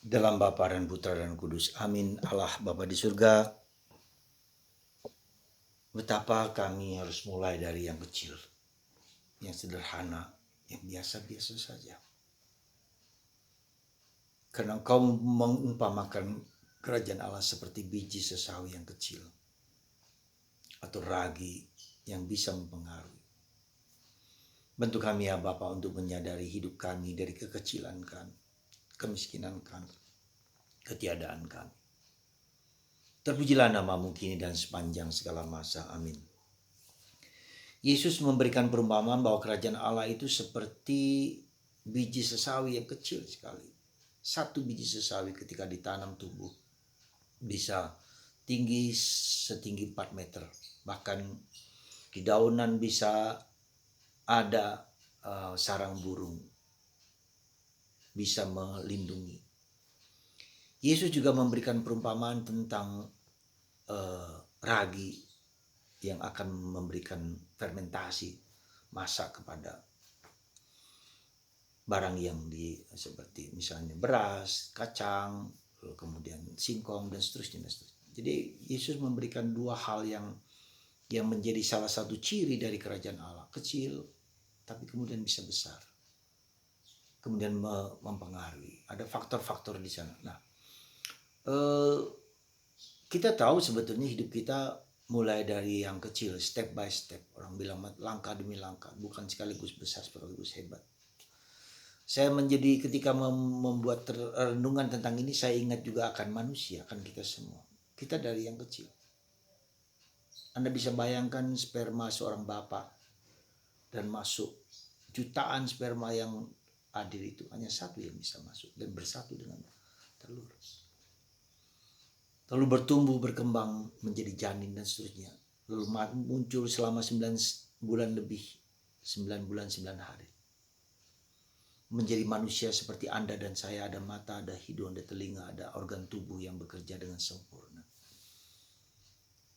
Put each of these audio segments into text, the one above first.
Dalam Bapa dan Putra dan Kudus. Amin. Allah Bapa di surga, betapa kami harus mulai dari yang kecil, yang sederhana, yang biasa-biasa saja. Karena Engkau mengumpamakan kerajaan Allah seperti biji sesawi yang kecil atau ragi yang bisa mempengaruhi. Bantu kami ya Bapa untuk menyadari hidup kami dari kekecilan kami, kemiskinan kami, ketiadaan kami. Terpujilah namamu kini dan sepanjang segala masa. Amin. Yesus memberikan perumpamaan bahwa kerajaan Allah itu seperti biji sesawi yang kecil sekali. Satu biji sesawi ketika ditanam tumbuh bisa tinggi setinggi 4 meter. Bahkan di daunan bisa ada sarang burung bisa melindungi. Yesus juga memberikan perumpamaan tentang ragi yang akan memberikan fermentasi masak kepada barang yang seperti misalnya beras, kacang, kemudian singkong dan seterusnya. Jadi Yesus memberikan dua hal yang menjadi salah satu ciri dari kerajaan Allah, kecil tapi kemudian bisa besar, kemudian mempengaruhi. Ada faktor-faktor di sana. Nah, kita tahu sebetulnya hidup kita mulai dari yang kecil, step by step. Orang bilang langkah demi langkah, bukan sekaligus besar, sekaligus hebat. Saya menjadi ketika membuat renungan tentang ini, saya ingat juga akan manusia, akan kita semua. Kita dari yang kecil. Anda bisa bayangkan sperma seorang bapak dan masuk jutaan sperma yang hadir itu, hanya satu yang bisa masuk dan bersatu dengan telur. Lalu bertumbuh, berkembang menjadi janin dan seterusnya. Lalu muncul selama 9 bulan lebih, 9 bulan 9 hari. Menjadi manusia seperti Anda dan saya, ada mata, ada hidung, ada telinga, ada organ tubuh yang bekerja dengan sempurna.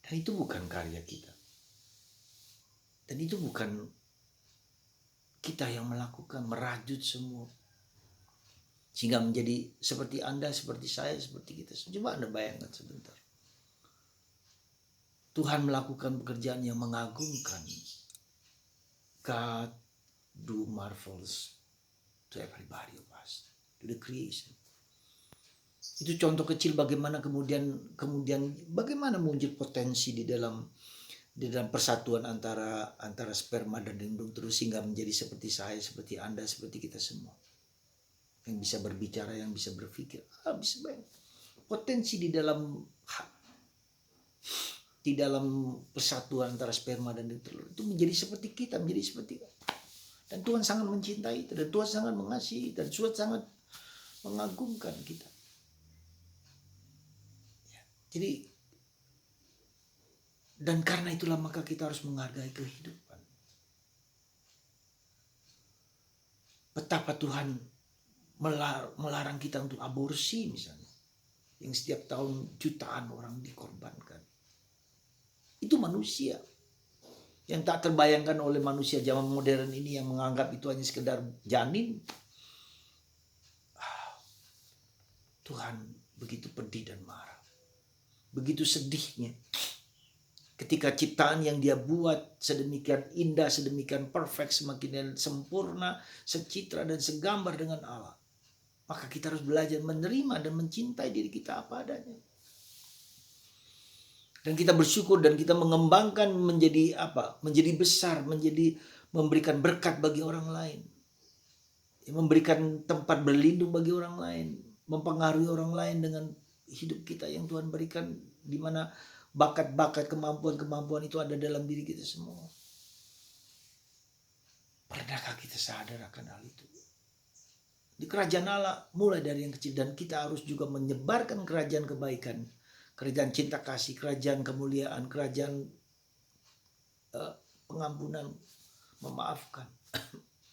Dan itu bukan karya kita. Dan itu bukan kita yang melakukan, merajut semua. Sehingga menjadi seperti Anda, seperti saya, seperti kita. Coba Anda bayangkan sebentar. Tuhan melakukan pekerjaan yang mengagumkan. God do marvels to everybody of us, to the creation. Itu contoh kecil bagaimana kemudian bagaimana muncul potensi di dalam persatuan antara sperma dan indung terus sehingga menjadi seperti saya, seperti Anda, seperti kita semua. Yang bisa berbicara, yang bisa berpikir, bisa banyak. Potensi di dalam persatuan antara sperma dan telur itu menjadi seperti kita, menjadi seperti kita. Dan Tuhan sangat mencintai itu, dan Tuhan sangat mengasihi, dan Tuhan sangat mengagumkan kita. Ya, jadi dan karena itulah maka kita harus menghargai kehidupan. Betapa Tuhan melarang kita untuk aborsi misalnya, yang setiap tahun jutaan orang dikorbankan. Itu manusia yang tak terbayangkan oleh manusia zaman modern ini yang menganggap itu hanya sekedar janin. Tuhan begitu pedih dan marah, begitu sedihnya ketika ciptaan yang dia buat sedemikian indah, sedemikian perfect, semakin sempurna, secitra dan segambar dengan Allah. Maka kita harus belajar menerima dan mencintai diri kita apa adanya. Dan kita bersyukur dan kita mengembangkan menjadi apa? Menjadi besar, menjadi memberikan berkat bagi orang lain. Memberikan tempat berlindung bagi orang lain, mempengaruhi orang lain dengan hidup kita yang Tuhan berikan, di mana bakat-bakat, kemampuan-kemampuan itu ada dalam diri kita semua. Pernahkah kita sadar akan hal itu? Di kerajaan Allah mulai dari yang kecil, dan kita harus juga menyebarkan kerajaan kebaikan, kerajaan cinta kasih, kerajaan kemuliaan, kerajaan pengampunan, memaafkan.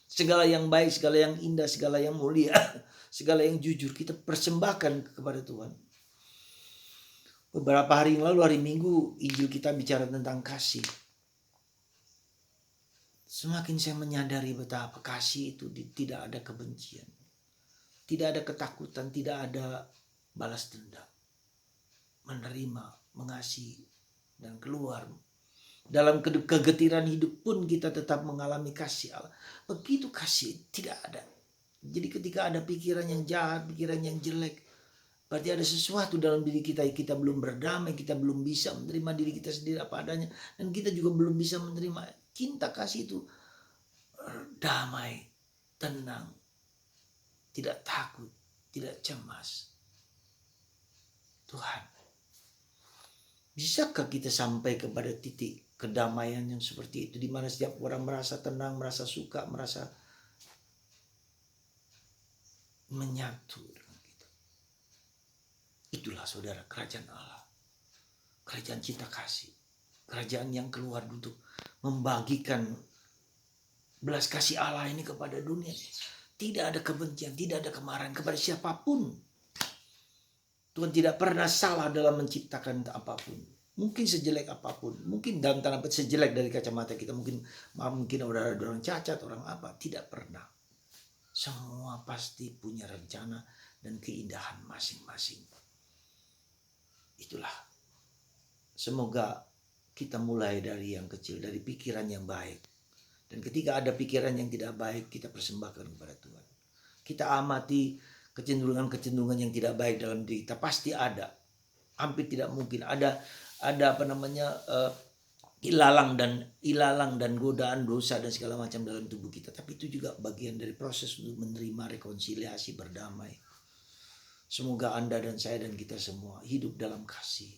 Segala yang baik, segala yang indah, segala yang mulia, segala yang jujur kita persembahkan kepada Tuhan. Beberapa hari yang lalu, hari Minggu, Injil kita bicara tentang kasih. Semakin saya menyadari betapa kasih itu tidak ada kebencian. Tidak ada ketakutan, tidak ada balas dendam. Menerima, mengasihi, dan keluar. Dalam kegetiran hidup pun kita tetap mengalami kasih Allah. Begitu kasih tidak ada. Jadi ketika ada pikiran yang jahat, pikiran yang jelek, berarti ada sesuatu dalam diri kita. Kita belum berdamai, kita belum bisa menerima diri kita sendiri apa adanya. Dan kita juga belum bisa menerima cinta kasih itu. Damai, tenang, tidak takut, tidak cemas. Tuhan, bisakah kita sampai kepada titik kedamaian yang seperti itu, di mana setiap orang merasa tenang, merasa suka, merasa menyatu dengan kita. Itulah saudara kerajaan Allah, kerajaan cinta kasih, kerajaan yang keluar untuk membagikan belas kasih Allah ini kepada dunia. Tidak ada kebencian, tidak ada kemarahan kepada siapapun. Tuhan tidak pernah salah dalam menciptakan apapun. Mungkin sejelek apapun, mungkin dalam tanda petik sejelek dari kacamata kita, mungkin ada orang cacat, orang apa, tidak pernah. Semua pasti punya rencana dan keindahan masing-masing. Itulah. Semoga kita mulai dari yang kecil, dari pikiran yang baik. Dan ketika ada pikiran yang tidak baik, kita persembahkan kepada Tuhan. Kita amati kecenderungan-kecenderungan yang tidak baik dalam diri kita, pasti ada. Hampir tidak mungkin ada ilalang dan godaan dosa dan segala macam dalam tubuh kita. Tapi itu juga bagian dari proses untuk menerima rekonsiliasi, berdamai. Semoga Anda dan saya dan kita semua hidup dalam kasih.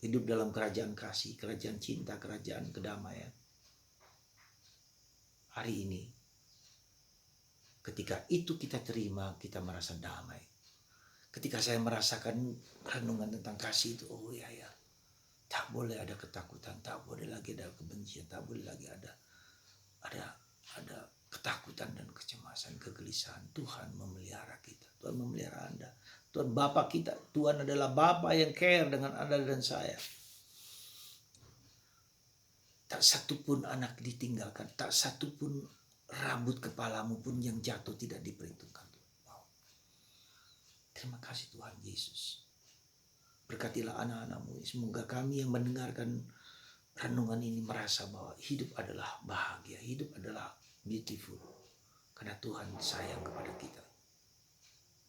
Hidup dalam kerajaan kasih, kerajaan cinta, kerajaan kedamaian. Hari ini, ketika itu kita terima, kita merasa damai. Ketika saya merasakan renungan tentang kasih itu, oh ya, tak boleh ada ketakutan, tak boleh lagi ada kebencian, tak boleh lagi ada ketakutan dan kecemasan, kegelisahan. Tuhan memelihara kita, Tuhan memelihara Anda. Tuhan Bapa kita, Tuhan adalah Bapa yang care dengan Anda dan saya. Tak satupun anak ditinggalkan, tak satupun rambut kepalamu pun yang jatuh tidak diperhitungkan. Wow. Terima kasih Tuhan Yesus. Berkatilah anak-anakmu. Semoga kami yang mendengarkan renungan ini merasa bahwa hidup adalah bahagia, hidup adalah beautiful. Karena Tuhan sayang kepada kita.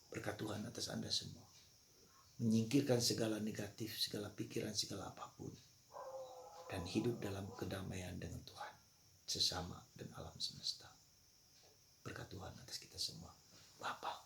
Berkat Tuhan atas Anda semua. Menyingkirkan segala negatif, segala pikiran, segala apapun. Dan hidup dalam kedamaian dengan Tuhan, sesama dan alam semesta. Berkat Tuhan atas kita semua. Bapa.